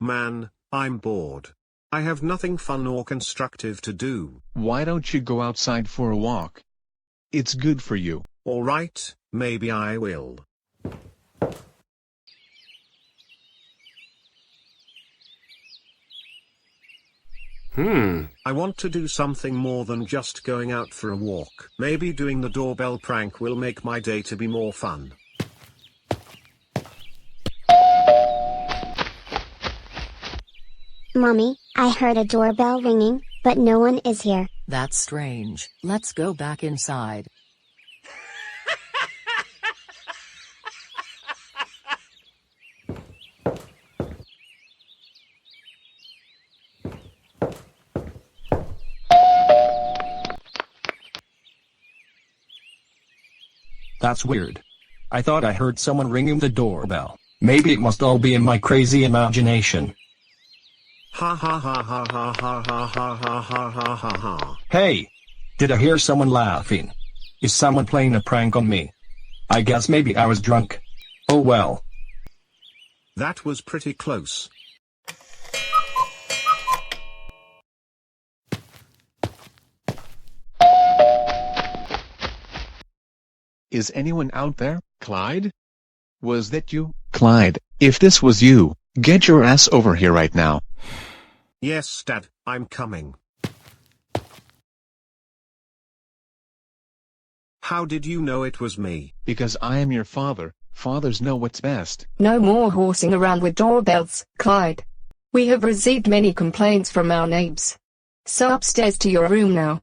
Man, I'm bored. I have nothing fun or constructive to do. Why don't you go outside for a walk? It's good for you. Alright, maybe I will. I want to do something more than just going out for a walk. Maybe doing the doorbell prank will make my day to be more fun. Mommy, I heard a doorbell ringing, but no one is here. That's strange. Let's go back inside. That's weird. I thought I heard someone ringing the doorbell. Maybe it must all be in my crazy imagination. Ha ha ha ha ha ha ha ha ha ha ha ha ha. Hey! Did I hear someone laughing? Is someone playing a prank on me? I guess maybe I was drunk. Oh well. That was pretty close. Is anyone out there, Clyde? Was that you? Clyde, if this was you, get your ass over here right now. Yes, Dad, I'm coming. How did you know it was me? Because I am your father. Fathers know what's best. No more horsing around with doorbells, Clyde. We have received many complaints from our neighbors. So upstairs to your room now.